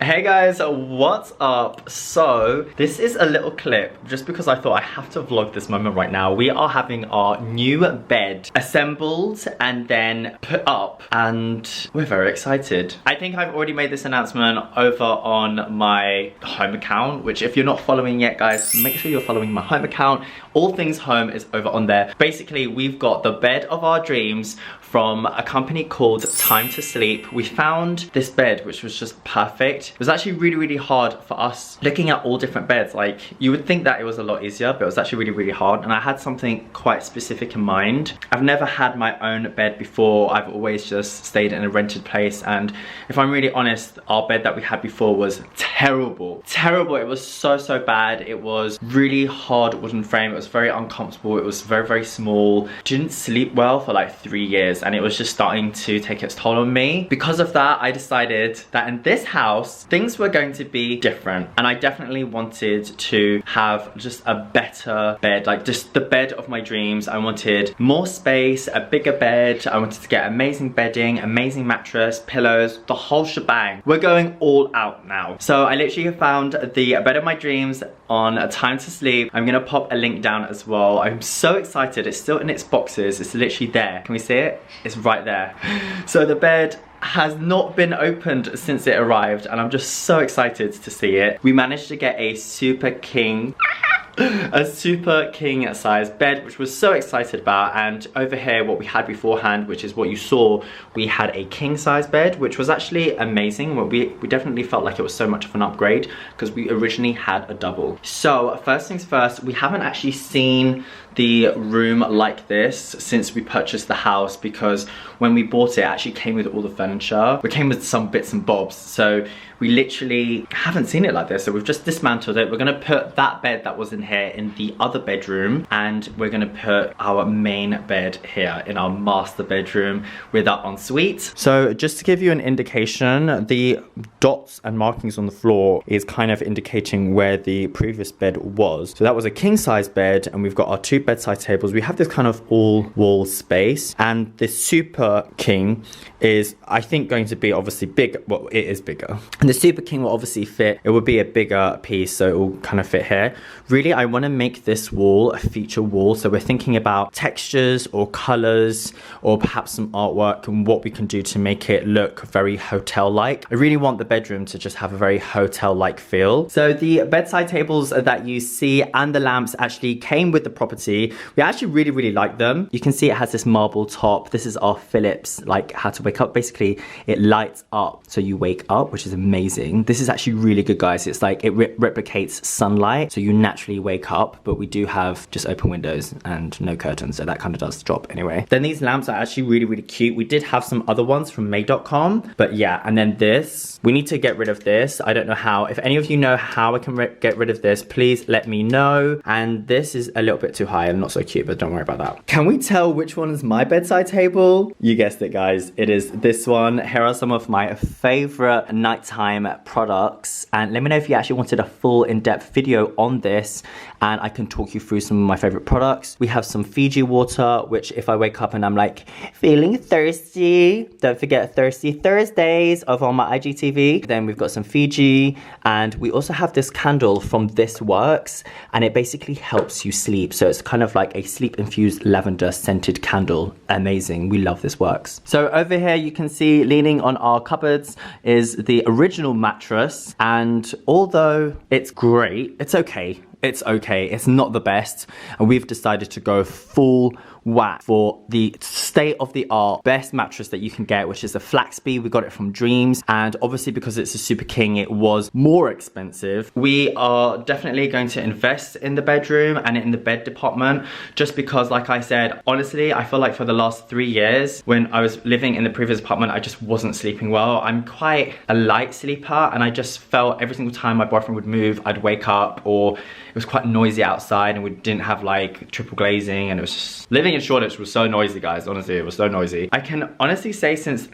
Hey guys, what's up? So this is a little clip just because I thought I have to vlog this moment right now. We are having our new bed assembled and then put up and we're very excited. I think I've already made this announcement over on my home account, which if you're not following yet guys, make sure you're following my home account. All things home is over on there. Basically, we've got the bed of our dreams from a company called Time to Sleep. We found this bed which was just perfect. It was actually really hard for us looking at all different beds. Like, you would think that it was a lot easier, but it was actually really hard, and I had something quite specific in mind. I've never had my own bed before. I've always just stayed in a rented place, and if I'm really honest, our bed that we had before was terrible. It was so bad. It was really hard wooden frame. It was very uncomfortable. It was very small. Didn't sleep well for like 3 years, and it was just starting to take its toll on me. Because of that, I decided that in this house, things were going to be different, and I definitely wanted to have just a better bed, like just the bed of my dreams. I wanted more space, a bigger bed. I wanted to get amazing bedding, amazing mattress, pillows, the whole shebang. We're going all out now. So I literally found the bed of my dreams on Time to Sleep. I'm gonna pop a link down as well. I'm so excited. It's still in its boxes. It's literally there. Can we see it? It's right there. So the bed has not been opened since it arrived, and I'm just so excited to see it. We managed to get a super king size bed, which we're so excited about. And over here, what we had beforehand, which is what you saw, we had a king size bed, which was actually amazing. We definitely felt like it was so much of an upgrade because we originally had a double. So first things first, we haven't actually seen the room like this since we purchased the house, because when we bought it, it actually came with all the furniture. It came with some bits and bobs, so we literally haven't seen it like this. So we've just dismantled it. We're gonna put that bed that was in here in the other bedroom, and we're gonna put our main bed here in our master bedroom with our ensuite. So just to give you an indication, the dots and markings on the floor is kind of indicating where the previous bed was. So that was a king size bed, and we've got our two bedside tables. We have this kind of all wall space, and the super king is, I think, going to be obviously big. Well, it is bigger, and the super king will obviously fit. It would be a bigger piece, so it will kind of fit here. Really, I want to make this wall a feature wall, so we're thinking about textures or colors or perhaps some artwork and what we can do to make it look very hotel-like. I really want the bedroom to just have a very hotel-like feel. So the bedside tables that you see and the lamps actually came with the property. We actually really like them. You can see it has this marble top. This is our Philips, like how to wake up. Basically, it lights up so you wake up, which is amazing. This is actually really good, guys. It's like it replicates sunlight, so you naturally wake up, but we do have just open windows and no curtains, so that kind of does the job anyway. Then these lamps are actually really cute. We did have some other ones from made.com, but yeah. And then this, we need to get rid of this. I don't know how. If any of you know how I can get rid of this, please let me know. And this is a little bit too high and not so cute, but don't worry about that. Can we tell which one is my bedside table? You guessed it, guys. It is this one. Here are some of my favorite nighttime products, and let me know if you actually wanted a full in-depth video on this, and I can talk you through some of my favorite products. We have some Fiji water, which if I wake up and I'm like feeling thirsty, don't forget Thirsty Thursdays over on my IGTV. Then we've got some Fiji, and we also have this candle from This Works, and it basically helps you sleep. So it's kind of like a sleep infused lavender scented candle. Amazing. We love This Works. So over here you can see leaning on our cupboards is the original mattress, and although it's great, it's okay. It's okay. It's not the best, and we've decided to go full whack for the state-of-the-art best mattress that you can get, which is the Flaxbee. We got it from Dreams, and obviously because it's a super king, it was more expensive. We are definitely going to invest in the bedroom and in the bed department, just because, like I said, honestly, I feel like for the last 3 years when I was living in the previous apartment, I just wasn't sleeping well. I'm quite a light sleeper, and I just felt every single time my boyfriend would move, I'd wake up, or it was quite noisy outside and we didn't have like triple glazing, and it was just living Living in Shoreditch was so noisy, guys. Honestly, it was so noisy. I can honestly say since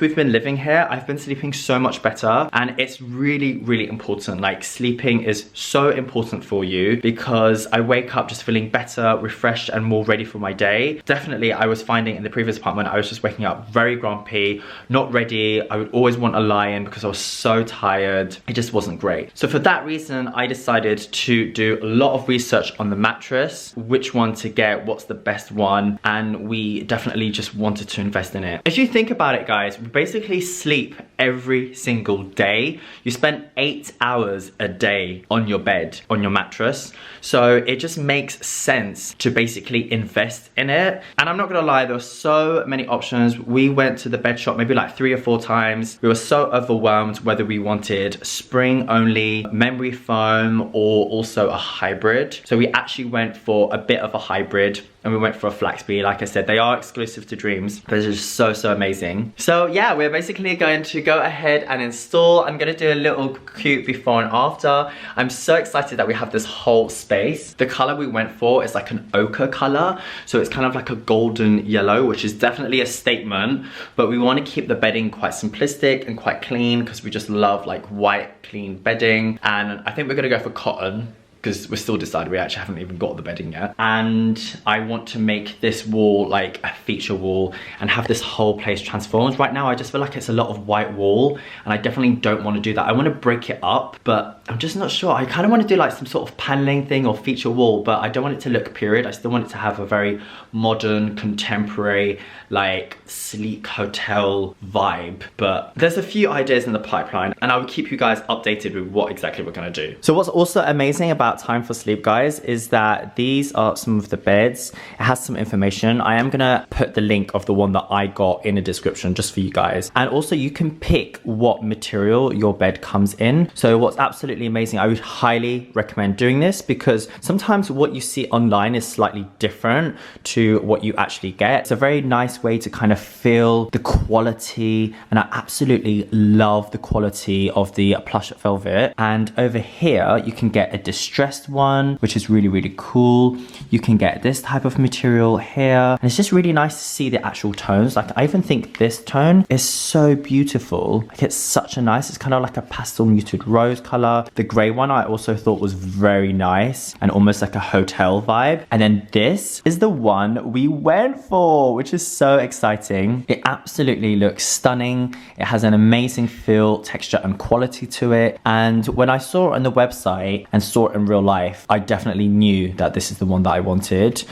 we've been living here, I've been sleeping so much better, and it's really, really important. Like, sleeping is so important for you because I wake up just feeling better, refreshed, and more ready for my day. Definitely, I was finding in the previous apartment, I was just waking up very grumpy, not ready. I would always want a lie-in because I was so tired. It just wasn't great. So for that reason, I decided to do a lot of research on the mattress, which one to get, what's the best one, and we definitely just wanted to invest in it. If you think about it, guys, we basically sleep every single day. You spend 8 hours a day on your bed, on your mattress. So it just makes sense to basically invest in it. And I'm not gonna lie, there were so many options. We went to the bed shop maybe like 3 or 4 times. We were so overwhelmed whether we wanted spring only, memory foam, or also a hybrid. So we actually went for a bit of a hybrid, and we went for a Flaxby. Like I said, they are exclusive to Dreams, but it's just so amazing. So yeah, we're basically going to go ahead and install. I'm gonna do a little cute before and after. I'm so excited that we have this whole space. The color we went for is like an ochre color, so it's kind of like a golden yellow, which is definitely a statement, but we want to keep the bedding quite simplistic and quite clean because we just love like white, clean bedding. And I think we're gonna go for cotton, because we're still deciding. We actually haven't even got the bedding yet. And I want to make this wall like a feature wall and have this whole place transformed. Right now, I just feel like it's a lot of white wall, and I definitely don't want to do that. I want to break it up, but I'm just not sure. I kind of want to do like some sort of paneling thing or feature wall, but I don't want it to look period. I still want it to have a very modern, contemporary, like sleek hotel vibe. But there's a few ideas in the pipeline, and I will keep you guys updated with what exactly we're gonna do. So what's also amazing about Time for Sleep, guys, is that these are some of the beds. It has some information. I am gonna put the link of the one that I got in the description just for you guys. And also you can pick what material your bed comes in. So what's absolutely amazing, I would highly recommend doing this, because sometimes what you see online is slightly different to what you actually get. It's a very nice way to kind of feel the quality, and I absolutely love the quality of the plush velvet. And over here you can get a distressed one, which is really, really cool. You can get this type of material here, and it's just really nice to see the actual tones. Like, I even think this tone is so beautiful. Like, it's such a nice, it's kind of like a pastel muted rose color. The gray one I also thought was very nice and almost like a hotel vibe. And then this is the one we went for, which is so exciting. It absolutely looks stunning. It has an amazing feel, texture, and quality to it. And when I saw it on the website and saw it in real life, I definitely knew that this is the one that I wanted.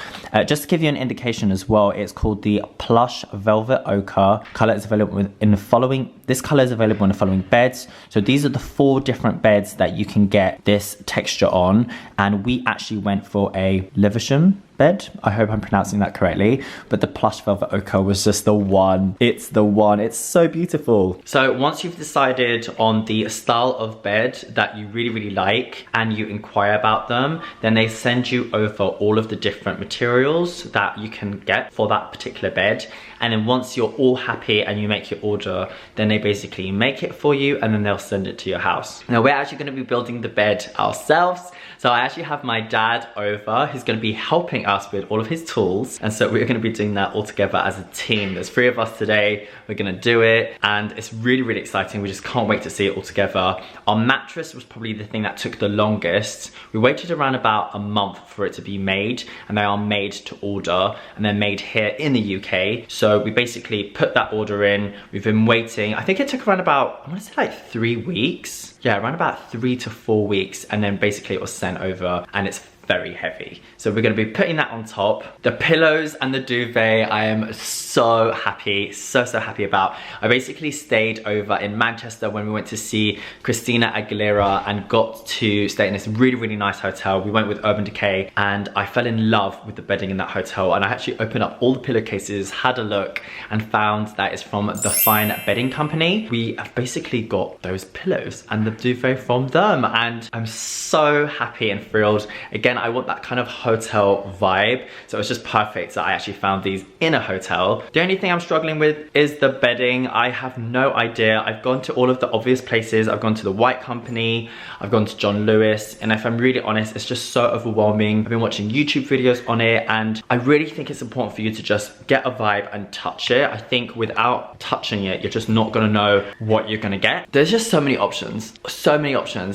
Just to give you an indication as well, it's called the Plush Velvet Ochre. Color is available in the following. This color is available in the following beds. So these are the 4 different beds that you can get this texture on, and we actually went for a Levisham bed. I hope I'm pronouncing that correctly, but the Plush Velvet Ochre was just the one. It's the one. It's so beautiful. So once you've decided on the style of bed that you really, really like, and you inquire about them, then they send you over all of the different materials that you can get for that particular bed. And then once you're all happy and you make your order, then they basically make it for you, and then they'll send it to your house. Now, we're actually going to be building the bed ourselves. So I actually have my dad over. He's going to be helping us with all of his tools. And so we're going to be doing that all together as a team. There's 3 of us today. We're going to do it. And it's really, really exciting. We just can't wait to see it all together. Our mattress was probably the thing that took the longest. We waited around about a month for it to be made. And they are made to order. And they're made here in the UK. So we basically put that order in. We've been waiting. I think it took around about, I want to say like 3 weeks. Yeah, around about 3 to 4 weeks. And then basically it was sent over, and it's very heavy. So we're going to be putting that on top. The pillows and the duvet, I am so happy, so happy about. I basically stayed over in Manchester when we went to see Christina Aguilera and got to stay in this really, really nice hotel. We went with Urban Decay, and I fell in love with the bedding in that hotel. And I actually opened up all the pillowcases, had a look, and found that it's from the Fine Bedding Company. We have basically got those pillows and the duvet from them, and I'm so happy and thrilled. Again, I want that kind of hotel vibe, so it's just perfect that I actually found these in a hotel. The only thing I'm struggling with is the bedding. I have no idea. I've gone to all of the obvious places. I've gone to the White Company, I've gone to John Lewis, and if I'm really honest, it's just so overwhelming. I've been watching YouTube videos on it, and I really think it's important for you to just get a vibe and touch it. I think without touching it, you're just not gonna know what you're gonna get. There's just so many options,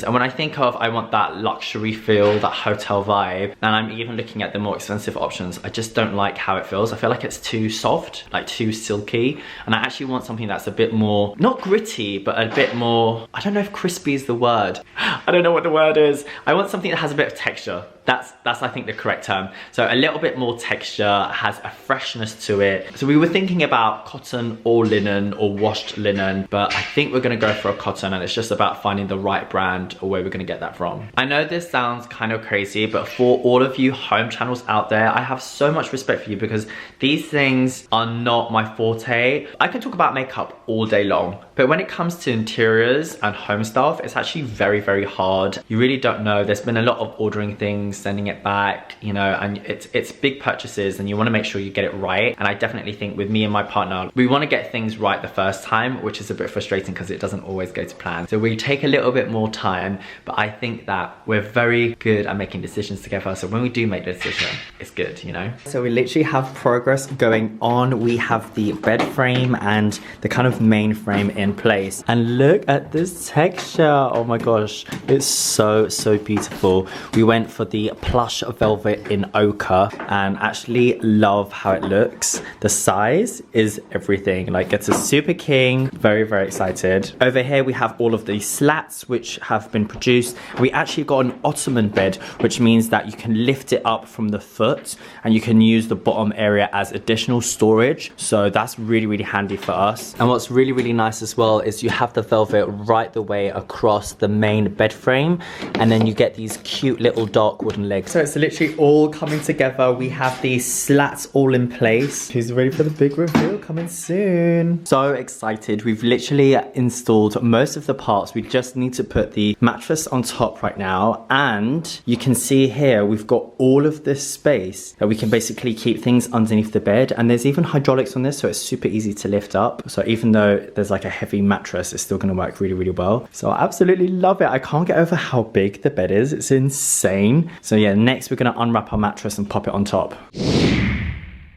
and when I think of I want that luxury feel, that hotel vibe, and I'm even looking at the more expensive options, I just don't like how it feels. I feel like it's too soft, like too silky, and I actually want something that's a bit more, not gritty, but a bit more, I don't know if crispy is the word. I don't know what the word is. I want something that has a bit of texture. That's I think the correct term. So a little bit more texture, has a freshness to it. So we were thinking about cotton or linen or washed linen, but I think we're gonna go for a cotton, and it's just about finding the right brand or where we're gonna get that from. I know this sounds kind of crazy, but for all of you home channels out there, I have so much respect for you, because these things are not my forte. I can talk about makeup all day long, but when it comes to interiors and home stuff, it's actually very, very hard. You really don't know. There's been a lot of ordering things, sending it back, you know, and it's big purchases, and you want to make sure you get it right. And I definitely think with me and my partner, we want to get things right the first time, which is a bit frustrating because it doesn't always go to plan. So we take a little bit more time, but I think that we're very good at making decisions together. So when we do make the decision, it's good, you know? So we literally have progress going on. We have the bed frame and the kind of main frame in place. And look at this texture. Oh my gosh, it's so, so beautiful. We went for the plush velvet in ochre, and actually love how it looks. The size is everything. Like, it's a super king. Very, very excited. Over here we have all of these slats which have been produced. We actually got an ottoman bed, which means that you can lift it up from the foot and you can use the bottom area as additional storage. So that's really, really handy for us. And what's really, really nice as well is you have the velvet right the way across the main bed frame, and then you get these cute little dark wooden legs. So it's literally all coming together. We have these slats all in place. Who's ready for the big reveal coming soon? So excited. We've literally installed most of the parts. We just need to put the mattress on top right now, and you can see here we've got all of this space that we can basically keep things underneath the bed, and there's even hydraulics on this, so it's super easy to lift up. So even though there's like a heavy mattress, it's still going to work really, really well. So I absolutely love it. I can't get over how big the bed is. It's insane. So yeah, next we're going to unwrap our mattress and pop it on top.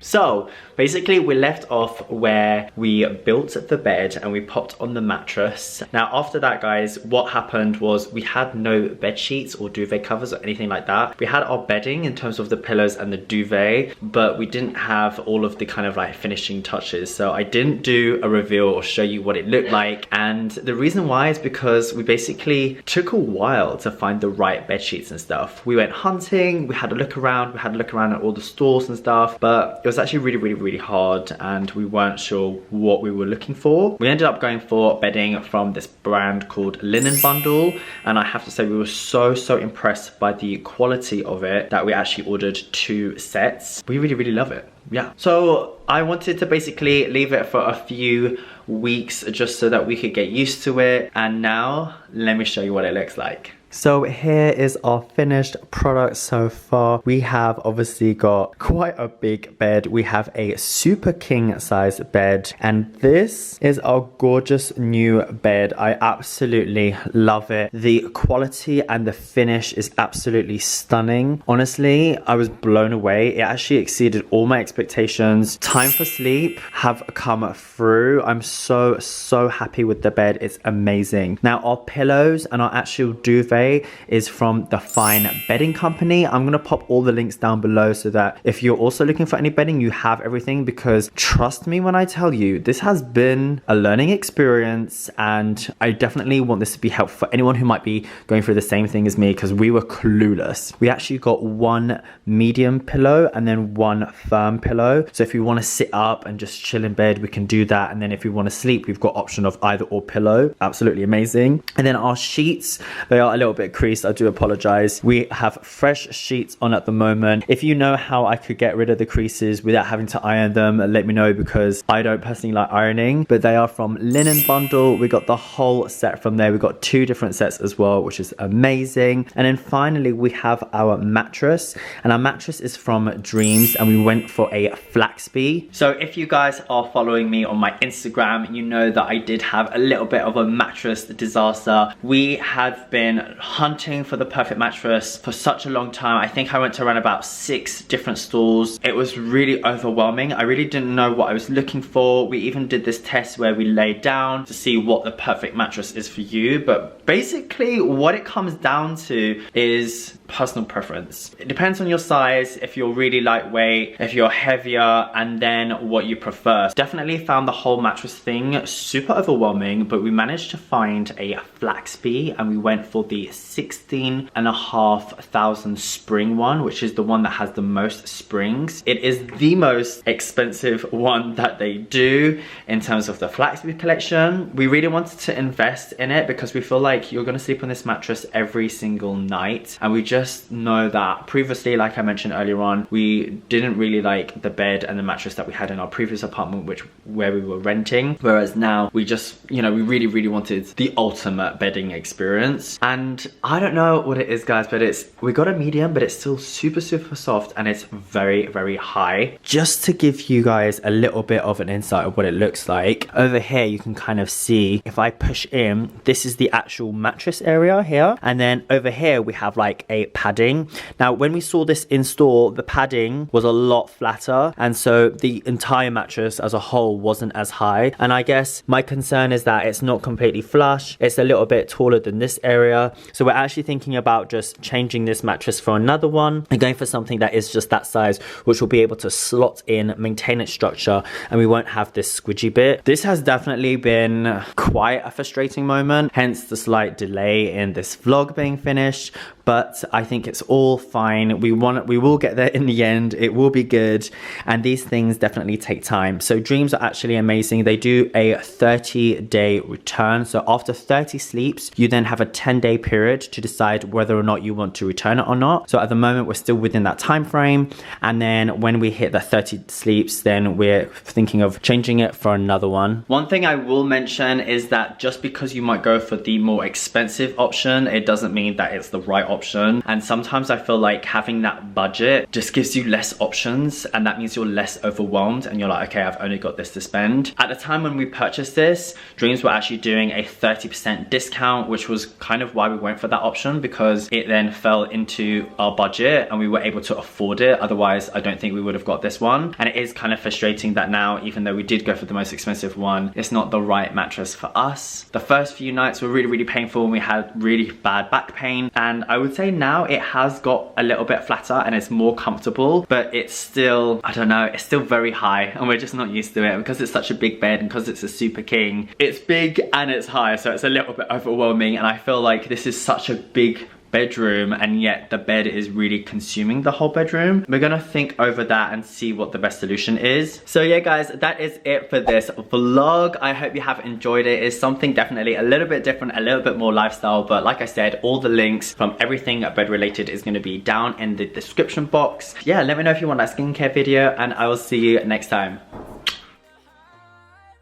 So basically we left off where we built the bed and we popped on the mattress. Now after that, guys, what happened was we had no bed sheets or duvet covers or anything like that. We had our bedding in terms of the pillows and the duvet, but we didn't have all of the kind of like finishing touches. So I didn't do a reveal or show you what it looked like. And the reason why is because we basically took a while to find the right bed sheets and stuff. We went hunting, we had a look around, at all the stores and stuff, but it was actually really, really, really hard, and we weren't sure what we were looking for. We ended up going for bedding from this brand called Linen Bundle, and I have to say we were so, so impressed by the quality of it that we actually ordered 2 sets. We really, really love it. Yeah. So I wanted to basically leave it for a few weeks just so that we could get used to it, and now let me show you what it looks like. So here is our finished product so far. We have obviously got quite a big bed. We have a super king size bed, and this is our gorgeous new bed. I absolutely love it. The quality and the finish is absolutely stunning. Honestly, I was blown away. It actually exceeded all my expectations. Time for sleep have come through. I'm so, so happy with the bed. It's amazing. Now our pillows and our actual duvet is from the Fine Bedding Company. I'm gonna pop all the links down below so that if you're also looking for any bedding, you have everything, because trust me when I tell you, this has been a learning experience, and I definitely want this to be helpful for anyone who might be going through the same thing as me, because we were clueless. We actually got 1 medium pillow and then 1 firm pillow. So if you want to sit up and just chill in bed, we can do that. And then if you want to sleep, we've got option of either or pillow. Absolutely amazing. And then our sheets, they are a little bit creased. I do apologize. We have fresh sheets on at the moment. If you know how I could get rid of the creases without having to iron them, let me know, because I don't personally like ironing. But they are from Linen Bundle. We got the whole set from there. We got 2 different sets as well, which is amazing. And then finally we have our mattress, and our mattress is from Dreams, and we went for a Flaxby. So if you guys are following me on my Instagram, you know that I did have a little bit of a mattress disaster. We have been hunting for the perfect mattress for such a long time. I think I went to around about 6 different stores. It was really overwhelming. I really didn't know what I was looking for. We even did this test where we laid down to see what the perfect mattress is for you, but basically what it comes down to is personal preference. It depends on your size, if you're really lightweight, if you're heavier, and then what you prefer. Definitely found the whole mattress thing super overwhelming, but we managed to find a Flaxby, and we went for the 16,500 spring one, which is the one that has the most springs. It is the most expensive one that they do in terms of the Flaxby collection. We really wanted to invest in it because we feel like you're gonna sleep on this mattress every single night, and we just know that previously, like I mentioned earlier on, we didn't really like the bed and the mattress that we had in our previous apartment, where we were renting, whereas now we just, you know, we really wanted the ultimate bedding experience. And I don't know what it is, guys, but we got a medium, but it's still super soft, and it's very high. Just to give you guys a little bit of an insight of what it looks like, over here you can kind of see, if I push in, this is the actual mattress area here, and then over here we have like a padding. Now when we saw this in store, the padding was a lot flatter, and so the entire mattress as a whole wasn't as high. And I guess my concern is that it's not completely flush, it's a little bit taller than this area, so we're actually thinking about just changing this mattress for another one and going for something that is just that size, which will be able to slot in, maintain its structure, and we won't have this squidgy bit. This has definitely been quite a frustrating moment, hence the slight delay in this vlog being finished, but I think it's all fine. We will get there in the end. It will be good, and these things definitely take time. So Dreams are actually amazing. They do a 30-day return. So after 30 sleeps, you then have a 10-day period to decide whether or not you want to return it or not. So at the moment, we're still within that time frame, and then when we hit the 30 sleeps, then we're thinking of changing it for another one. One thing I will mention is that just because you might go for the more expensive option, it doesn't mean that it's the right option. And sometimes I feel like having that budget just gives you less options, and that means you're less overwhelmed and you're like, okay, I've only got this to spend. At the time when we purchased this, Dreams were actually doing a 30% discount, which was kind of why we went for that option, because it then fell into our budget and we were able to afford it. Otherwise, I don't think we would have got this one. And it is kind of frustrating that now, even though we did go for the most expensive one, it's not the right mattress for us. The first few nights were really painful, and we had really bad back pain, and I would say now it has got a little bit flatter and it's more comfortable, but it's still, I don't know, it's still very high, and we're just not used to it because it's such a big bed, and because it's a super king, it's big and it's high, so it's a little bit overwhelming. And I feel like this is such a big bedroom, and yet the bed is really consuming the whole bedroom. We're gonna think over that and see what the best solution is. So yeah, guys, that is it for this vlog. I hope you have enjoyed it. It's something definitely a little bit different, a little bit more lifestyle, but like I said, all the links from everything bed related is gonna be down in the description box. Yeah, let me know if you want that skincare video, and I will see you next time.